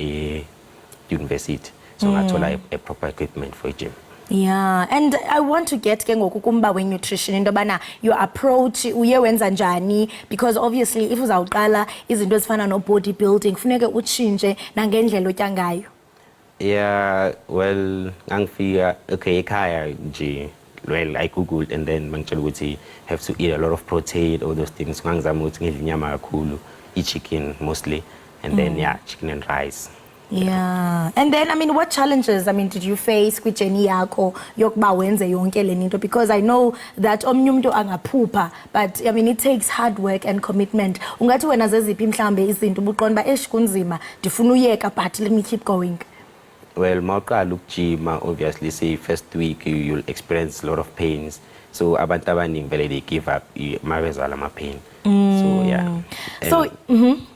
[SPEAKER 13] university, so ngathola a proper equipment for a gym.
[SPEAKER 2] Yeah, and I want to get ke ngokukumba we-nutrition into bana your approach uye wenza njani, because obviously if uzawuqala izinto ezifana no-bodybuilding kufuneke utshintshe nangendlela otya ngayo.
[SPEAKER 13] Yeah, well ngangifika okay ekhaya nje, well I googled and then mangitshela ukuthi have to eat a lot of protein, all those things. Ngangizama ukuthi ngidle inyama kakhulu, chicken mostly, and then yeah, chicken and rice.
[SPEAKER 2] Yeah, and then I mean what challenges did you face kwi journey yakho yokuba wenze yonke le nto, because I know that omnye umuntu angaphupha, but I mean it takes hard work and commitment. Ungathi wena zeziphi mhlambe izinto ubuqonda ba kunzima ndifuna uyeka but let me keep going?
[SPEAKER 13] Well, mawuqala ukujima obviously say first week you'll experience a lot of pains, so abantu abaningi vele they give up mabezala ama pain. So yeah, and
[SPEAKER 2] so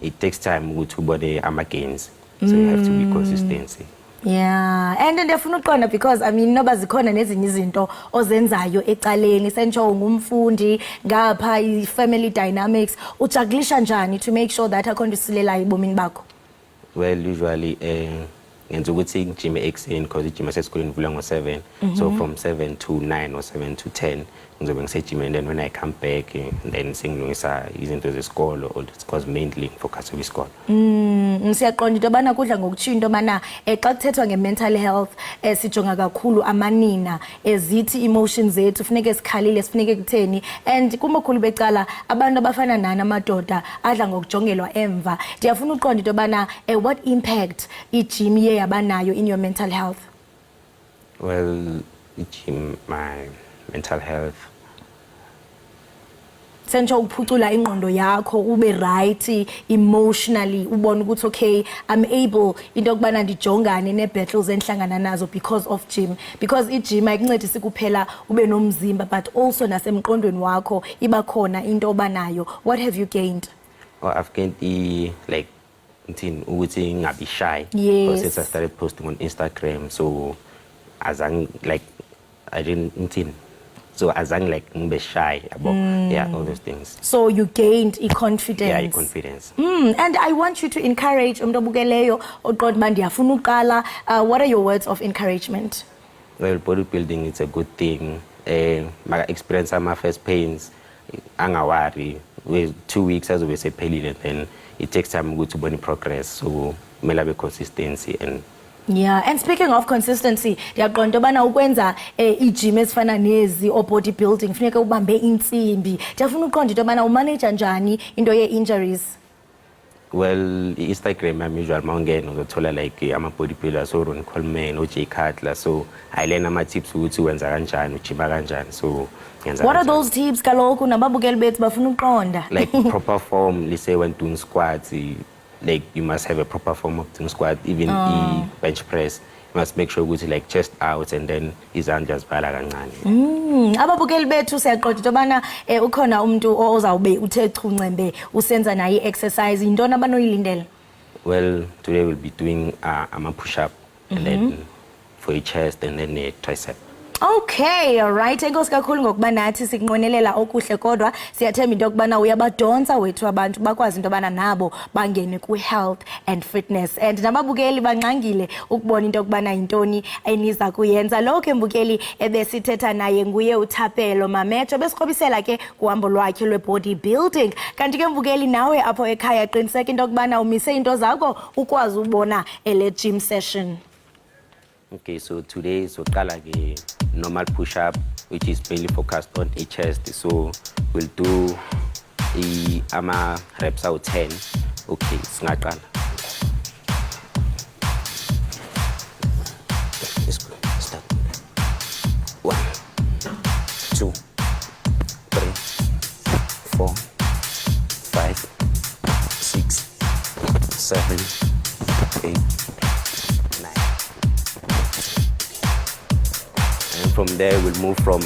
[SPEAKER 13] it takes time ukuthi ubone ama gains. So you have to be consistency.
[SPEAKER 2] Yeah, and ndiyafuna uqonda because I mean noba zikhona nezinye izinto ozenzayo ecaleni, sentsho ngumfundi ngapha i-family dynamics, ujugglisha njani to make sure that akho nto isilelayo ebomini bakho?
[SPEAKER 13] Well, usually ngenza ukuthi ngijime ekuseni because ijim yasesikoleni ivula ngo-7 so from 7 to 9 or 7 to 10 ngizobe ngisejimini and then when I come back then sengilungisa izinto zesikolo because mainly ngifocus kwisikolo.
[SPEAKER 2] Siyaqonda into yobana kudla ngokutshiya into yobana xa kuthethwa nge-mental health sijonga kakhulu amanina ezithi emotions zethu funeke sikhalile sifuneke kutheni and kumakhulu becala abantu abafana nani amadoda adla ngokujongelwa emva. Ndiyafuna uqonda into yobana what impact ijim iye yabanayo in your mental health?
[SPEAKER 13] Well, ijim, my mental health,
[SPEAKER 2] sentsho ukuphucula ingqondo yakho ube right emotionally ubone ukuthi okay I'm able into okubana ndijongane ne-battles enhlangana nazo because of gym, because i-gym ayikuncedisi kuphela ube nomzimba but also nasemqondweni wakho iba khona into obanayo. What have you gained?
[SPEAKER 13] well, I've gained like ukuthi ngabi shy
[SPEAKER 2] Yes.
[SPEAKER 13] since I started posting on Instagram, so azang like I didn't so azang like ngibe shy about yeah, all those things.
[SPEAKER 2] So you gained confidence.
[SPEAKER 13] Yeah, confidence.
[SPEAKER 2] And I want you to encourage umuntu obukeleyo oqonda uba ndiyafuna uqala. What are your words of encouragement?
[SPEAKER 13] Well, bodybuilding is a good thing. My experience my first pains angawari with 2 weeks azobe sephelile, then it takes time to body progress, so mele be consistency and
[SPEAKER 2] yeah. And speaking of consistency, ndiyaqonda ubana ukwenza ijim ezifana nezi or bodybuilding funeka ubambe intsimbi. Ndiyafuna uqonda into yobana umanage njani into ye-injuries?
[SPEAKER 13] well, Instagram I'm usual mawungena uzothola like ama-bodybuilders so Ron Coleman o-Jay Cutler, so I learn ama-tips ukuthi wenza kanjani ujima kanjani, so ngenza
[SPEAKER 2] What are
[SPEAKER 13] kanjani.
[SPEAKER 2] those tips kaloku nababukeli bethu bafuna uqonda?
[SPEAKER 13] Like proper form, let's say when doing squats, like you must have a proper form of doing squat, even bench press. You must make sure ukuthi like chest out and then izandla zivala kancane.
[SPEAKER 2] Ababukeli bethu siyaqonda into yobana ukhona umuntu ozawube uthe chuncembe usenza naye i-exercise, yintoni abanoyilindela?
[SPEAKER 13] Well, today we'll be doing a push-up and then for your chest and then a tricep.
[SPEAKER 2] Okay, all right. Enkosi kakhulu ngokuba nathi sikunqwenelela okuhle, kodwa siyathemba into yokubana uyabadonsa wethu abantu bakwazi into yobana nabo bangene ku-health and fitness. And nababukeli banqangile ukubona into yokubana yintoni eniza kuyenza. Lo ke mbukeli ebesithetha naye nguye uThapelo Mametho, besiqobisela ke kuhambo lwakhe lwe-bodybuilding. Kanti ke mbukeli nawe apho ekhaya qiniseka into yokubana umise into zakho ukwazi ubona ele gym session.
[SPEAKER 13] Okay, so today so qala ke normal push-up, which is mainly focused on a chest. So we'll do ama reps out 10. Okay, singaqala. Let's go. Start. 1, 2, 3, 4, 5, 6, 7, 8. From there, we'll move from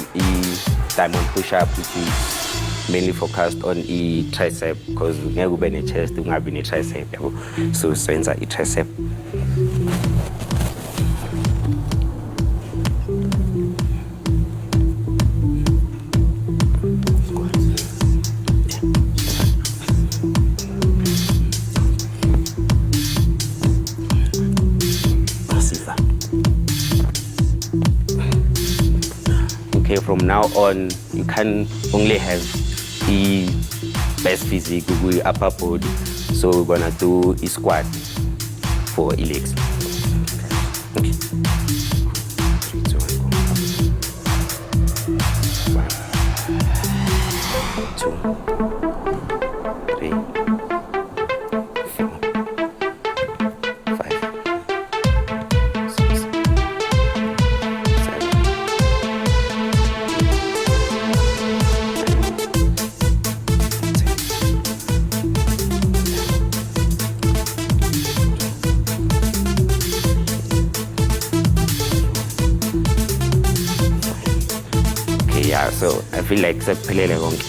[SPEAKER 13] diamond push-up, which is mainly focused on tricep, because we have a chest, we have a tricep. So it's a tricep. Okay, from now on, you can only have the best physique with the upper body. So we're gonna do a squat for legs. Okay. 3, 2, 1, go. 1, 2, 3, 4, 5, 6, 7. Yeah, so I feel like sephelele konke.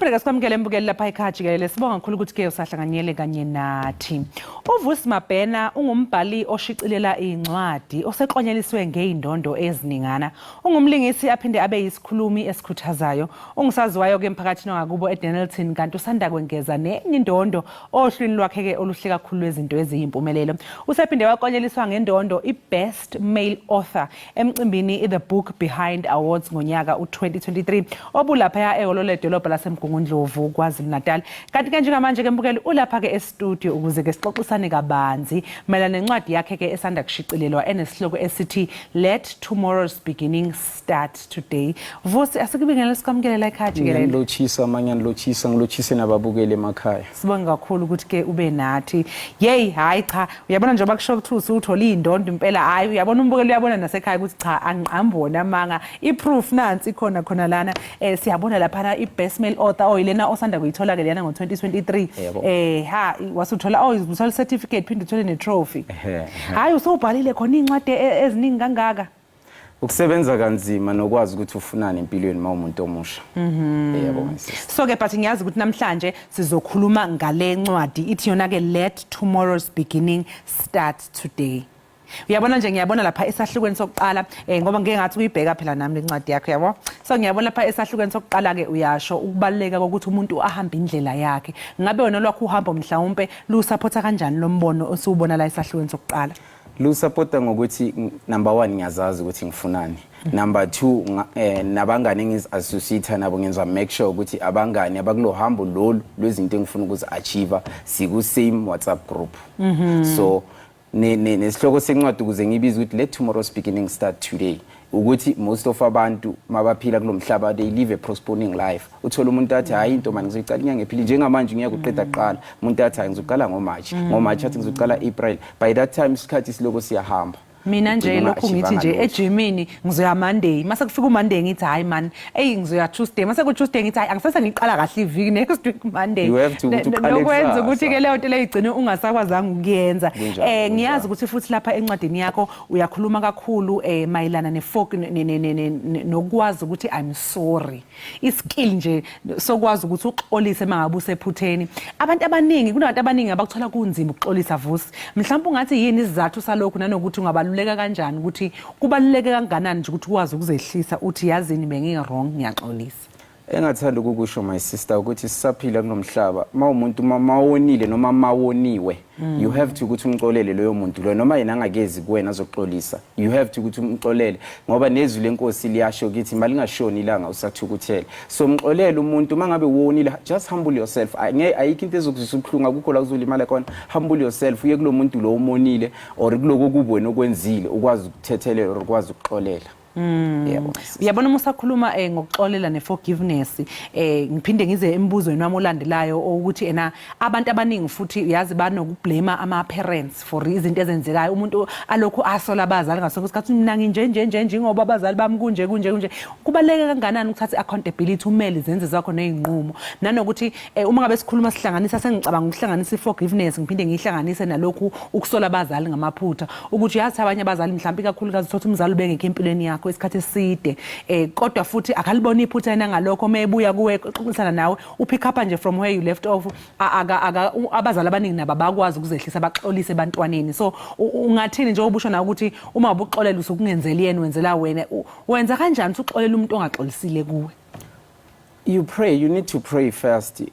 [SPEAKER 1] Siphinde sikwamukele mbukeli lapha ekhaya Jikelele. Sibonga kakhulu ukuthi ke usahlanganyele kanye nathi. uVusi Mabhena ungumbhali oshicilela incwadi oseklonyeliswe ngeindondo eziningana. Ungumlingisi aphinde abe yisikhulumi esikhuthazayo. Ungisaziwayo ke emphakathini wangakubo eDenelton kanti usanda kwengeza nenye indondo ohlwini lwakhe ke oluhle kakhulu lwezinto eziyimpumelelo. Usephinde waklonyeliswa ngendondo iBest Male Author emcimbini The Book Behind Awards ngonyaka u2023 obulapha ehholo ledolobha laseMgungundlovu KwaZulu-Natal. Kanti ke njengamanje ke mbukeli ulapha ke estudio ukuze ke sixoxisane kabanzi mayelana nencwadi yakhe ke esanda kushicilelwa enesihloko esithi Let Tomorrow's Beginning Start Today. Vusi asikubingelela sikwamukele la ekhaya Jikelele.
[SPEAKER 14] Ngilochisa manje ngilochise nababukeli emakhaya.
[SPEAKER 1] Sibonga kakhulu ukuthi ke ube nathi. Hey hayi cha uyabona njengoba kusho ukuthi uthola indondo impela hayi uyabona umbukeli uyabona nasekhaya ukuthi cha angambona manga iproof nansi khona lana siyabona lapha iBest Male Author oyilena osanda kuyithola ke lena ngo2023 ha wasuthola uzuthola certificate phinde uthole netrophy. Hayi usobhalile khona incwadi eziningi kangaka.
[SPEAKER 14] Ukusebenza kanzima nokwazi ukuthi ufunani empilweni mawumuntu omusha. Yebo msisi.
[SPEAKER 1] So ke but ngiyazi ukuthi namhlanje sizokhuluma ngale ncwadi ithi yona ke Let Tomorrow's Beginning Start Today. Uyabona nje ngiyabona lapha esahlukweni sokuqala ngoba ngeke ngathi uyibheka phela nami lencwadi yakho yabo. So ngiyabona lapha esahlukweni sokuqala ke uyasho ukubaleka ukuthi umuntu ahambe indlela yakhe. Ngabe wena lokho uhamba mhlawumbe lusupporta kanjani lo mbono osubona la esahlukweni sokuqala?
[SPEAKER 14] Lusupporta ngokuthi number 1 ngiyazazi ukuthi ngifunani. Number 2 nabangane ngizassociate nabo ngenza make sure ukuthi abangane abakulo hambo lolu lwezinto engifuna ukuzi achieve siku same WhatsApp group. So nesihloko sencwadi ukuze ngibize ukuthi Let Tomorrow's Beginning Start Today ukuthi most of abantu mabaphila kulomhlaba they live a postponing life. Uthola umuntu athi hayi into manje ngizoyiqala inyanga ephili njengamanje ngiyakuqeda kuqala umuntu athi ngizoqala ngoMarch athi ngizoqala April by that time isikhathi siloko siyahamba.
[SPEAKER 1] Mina nje lokho ngithi nje ejimini ngizoya Monday mase kufika uMonday ngithi hayi man ngizoya Tuesday mase ku Tuesday ngithi hayi angisase ngiqala kahle iviki next week Monday lokwenza ukuthi ke leyo nto leyigcine ungasakwazanga ukuyenza. Ngiyazi ukuthi futhi lapha encwadini yakho uyakhuluma kakhulu mayelana nefolk nokwazi ukuthi I'm sorry iskill nje sokwazi ukuthi uxolise mangabe usephutheni. Abantu abaningi kunabantu abaningi abakuthola kunzima ukuxolisa Vusi mhlawumbe ungathi yini isizathu salokho nanokuthi ungaba leka kanjani ukuthi kubaluleke kanganani nje ukuthi ukwazi ukuzehlisa uthi yazini bengingwrong ngiyaxolisa.
[SPEAKER 14] Engathanda ukukusho my sister ukuthi sisaphila kunomhlaba mawumuntu mawonile noma mawoniwe you have to ukuthi umxolele loyo muntu lo noma yena angakezi kuwena azoxolisa you have to ukuthi umxolele ngoba nezwi lenkosi liyasho ukuthi imali ngashoni ilanga usathukuthela so umxolele umuntu mangabe wonile just humble yourself ayikho into ezokuzisa ubuhlungu akukho la kuzolimala khona humble yourself uye kulo muntu lo umonile or kuloko kubona okwenzile ukwazi ukuthethelela or ukwazi ukuxolela. Yebo.
[SPEAKER 1] Uyabona umusakhuluma ngokuxolela neforgiveness ngiphinde ngize embuzweni wami olandelayo ukuthi abantu abaningi futhi uyazi banokublame ama parents for izinto ezenzekayo umuntu alokho asola abazali ngasonke isikhathi mina nje ngoba abazali bami kunje kubaleke kanganani ukuthatha accountability umele izenze zakho nezinqumo nanokuthi uma ngabe sikhuluma sihlanganisa sengicabanga ukuhlanganisa iforgiveness ngiphinde ngihlanganise nalokhu ukusola abazali ngamaphutha ukuthi yazi abanye abazali mhlawumbe kakhulukazi uthatha umzali ubengeke empilweni yakho isikhathi eside kodwa futhi akalibona iphutha ngalokho mebuya kuwe xoxisana nawe upick up nje from where you left off abazali abaningi nabo bakwazi ukuzehlisa baxolise ebantwaneni so ungathini nje obusho na ukuthi uma ubuxolela usukungenzeli yena wenzela wena wenza kanjani ukuxolela umuntu ongaxolisile kuwe?
[SPEAKER 14] You need to pray first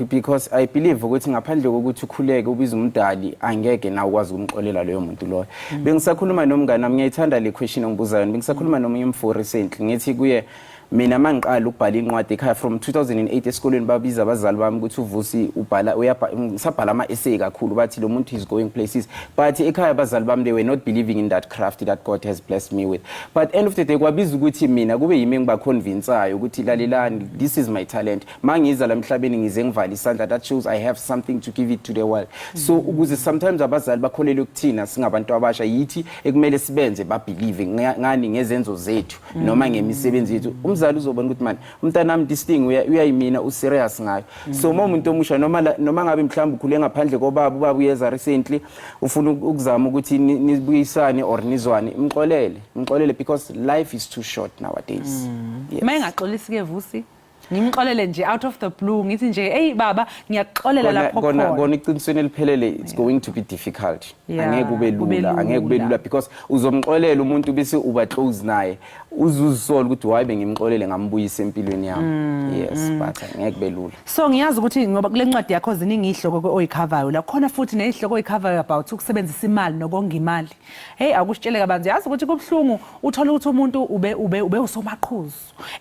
[SPEAKER 14] because I believe ukuthi ngaphandle kokuthi ukhuleke ubiza umdali angeke na ukwazi ukumxolela leyo muntu loyo. Bengisakhuluma nomngane nami ngiyayithanda le question ongibuzayo bengisakhuluma nomunye umfo recently ngithi kuye mina mangiqala ukubhala incwadi ekhaya from 2008 esikoleni babiza abazali bami ukuthi uVusi ubhala uyabhala ama essay kakhulu bathi lo muntu is going places but ekhaya abazali bami they were not believing in that craft that God has blessed me with but end of the day kwabiza ukuthi mina kube yimi ngibaconvinceayo ukuthi lalelani this is my talent mangiza la emhlabeni ngize ngivale isandla that shows I have something to give it to the world so ukuze sometimes abazali bakholele ukuthina singabantu abasha yithi ekumele sibenze ba believe ngani ngezenzo zethu noma ngemisebenzi yethu umzali uzobona ukuthi man umntanami this thing uyayimina userious ngayo so uma umuntu omusha noma ngabe mhlawumbe ukhule ngaphandle kobaba uyeza recently ufuna ukuzama ukuthi nibuyisane or nizwane mxolele because life is too short nowadays.
[SPEAKER 1] Yes. Mayengaxolisi ke Vusi ngimxolele nje out of the blue ngithi nje hey baba ngiyaxolela lapho
[SPEAKER 14] khona iqinisweni eliphelele it's going to be difficult angeke kube lula because uzomxolela umuntu bese uba close naye uzuzisola ukuthi why bengimxolele ngambuyisa empilweni yami yes but angeke kube lula.
[SPEAKER 1] So ngiyazi ukuthi ngoba kule ncwadi yakho ziningi ihloko oyikhavayo la khona futhi nezihloko oyikhavayo about ukusebenzisa imali nokonga imali. Hey akushitshele kabanzi yazi ukuthi kubhlungu uthola ukuthi umuntu ube usomaqhuzu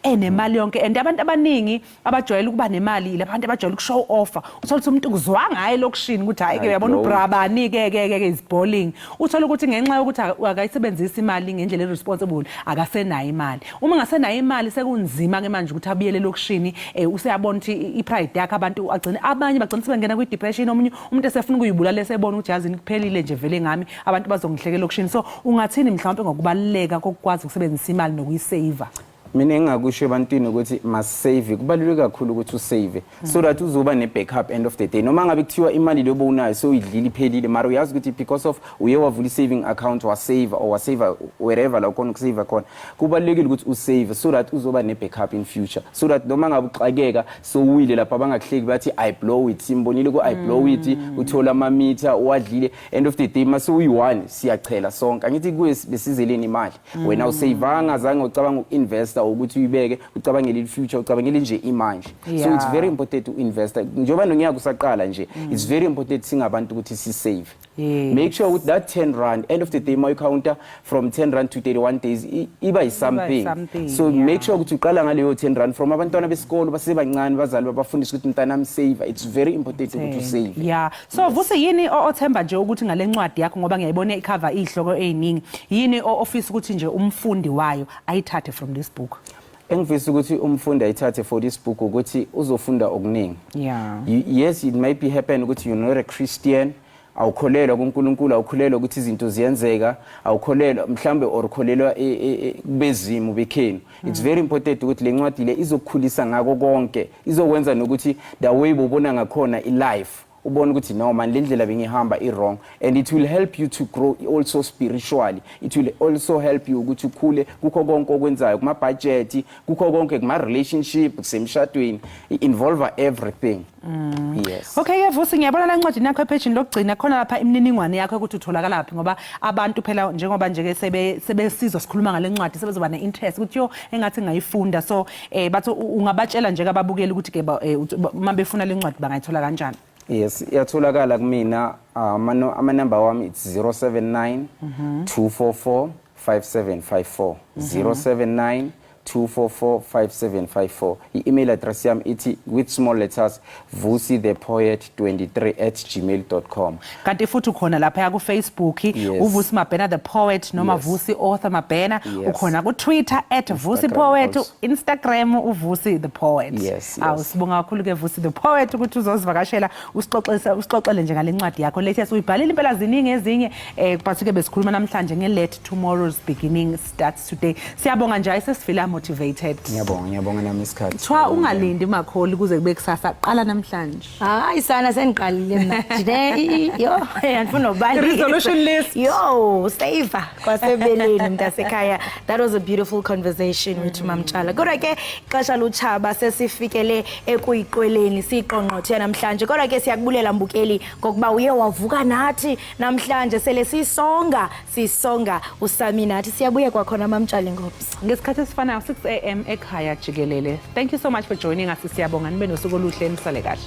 [SPEAKER 1] enemali yonke and abantu abaningi abajwayele ukuba nemali labantu abajwayele ukushow offer uthola ukuthi umuntu kuzwanga hayi lokushini ukuthi hayi ke uyabona ubrabani ke is bowling uthola ukuthi ngenxa yokuthi akayisebenzisa imali ngendlela irresponsible akasenayo imali uma ngasenayo imali sekunzima ke manje ukuthi abuyele lokushini useyabona ukuthi ipride yakhe abantu abanye bagcina sebengena kwi depression omunye umuntu esefuna ukuyibulala esebona ukuthi yazini kuphelile nje vele ngami abantu bazongihlekela lokushini so ungathini mhlawumbe ngokubaluleka kokwazi ukusebenzisa imali nokuyisave.
[SPEAKER 14] Mina engakusho ebantwini ukuthi must save kubaluleke kakhulu ukuthi usave so that uzoba ne backup end of the day noma ngabe kuthiwa imali leyo unayo so idlile iphelile mara uyazi ukuthi because of uye wavula saving account wa save or wa save wherever la ukona ukusave khona kubalulekile ukuthi usave so that uzoba ne backup in future so that noma ngabe uxakeka so uwile lapha abangakuhleki bathi I blow it simbonile ku I blow it uthola ama meter wadlile end of the day mase uyi1 siyachela sonke angithi kuwe besizeleni imali wena usavanga zange ucabanga uinvest ukuthi uyibeke ucabangele ifuture ucabangele nje imanje so it's very important to invest njoba nonyaka usaqala nje it's very important singabantu ukuthi si save make sure with that 10 rand end of the day my counter from 10 rand to 31 days iba is something so make sure ukuthi uqala ngaleyo 10 rand from abantwana besikolo basebancane bazali babafundisa ukuthi mntanami save it's very important ukuthi usave
[SPEAKER 1] so vuse yini othemba nje ukuthi ngale ncwadi yakho ngoba ngiyayibona icover ihloko eziningi yini office ukuthi nje umfundi wayo ayithathe from this book
[SPEAKER 14] engifisa ukuthi umfundi ayithathe for this book ukuthi uzofunda okuningi yes it might be happen ukuthi you're not a Christian awukholelwa kuNkulunkulu awukholelwa ukuthi izinto ziyenzeka awukholelwa mhlambe orkholelwa bezimu bekhenu it's very important ukuthi lencwadi le izokukhulisa ngako konke izokwenza nokuthi the way ubona ngakhona ilife ubona ukuthi no man lendlela bengihamba wrong and it will help you to grow also spiritually it will also help you ukuthi ukhule kukho konke okwenzayo kuma budget kukho konke kuma relationship kusemshadweni involve everything yes
[SPEAKER 1] okay Vusi ngiyabona la ncwadi nakho epagini lokugcina khona lapha imininingwane yakho ukuthi utholakala laphi ngoba abantu phela njengoba nje ke sebesizwa sikhuluma ngale ncwadi sebezoba ne interest ukuthi yo engathi ngayifunda so bathi ungabatshela nje ababukeli ukuthi ke uma befuna le ncwadi bangayithola kanjani.
[SPEAKER 14] Yes, iyatholakala kumina ama number wami it's 079 244 5754 079 2445754 i-email address yami ithi with small letters vusithepoet23@gmail.com
[SPEAKER 1] kanti futhi ukhona lapha ku Facebook uvusi Mabhena the poet noma vusi author Mabhena ukhona ku Twitter @vusipoet Instagram uvusi the poet awusibonga kakhulu ke vusi the poet ukuthi uzozivakashela usixoxele nje ngale ncwadi yakho latest uyibhalile impela ziningi ezinye but ke besikhuluma namhlanje nge-let tomorrow's beginning starts today siyabonga nje sesifila motivated.
[SPEAKER 14] Ngiyabonga nami isikhathi.
[SPEAKER 1] Thwa ungalindi makholi kuze kube kusasa qala namhlanje.
[SPEAKER 2] Hayi sana seniqalile na. Yo, andifuna ubali.
[SPEAKER 1] Resolution list.
[SPEAKER 2] Yo, saver kwasebeleni mntasekhaya. That was a beautiful conversation with Mamchala. Kodwa ke xesha luchaba sesifikele ekuyiqweleni siqonqothe namhlanje. Kodwa ke siyakubulela mbukeli ngokuba uye wavuka nathi namhlanje sele sisonga usami nathi siyabuye kwakhona Mamchala ngobs.
[SPEAKER 1] Ngesikhathi esifanayo 6 AM ekhaya Jikelele. Thank you so much for joining us. Siyabonga nibe nosuku oluhle nisale kahle.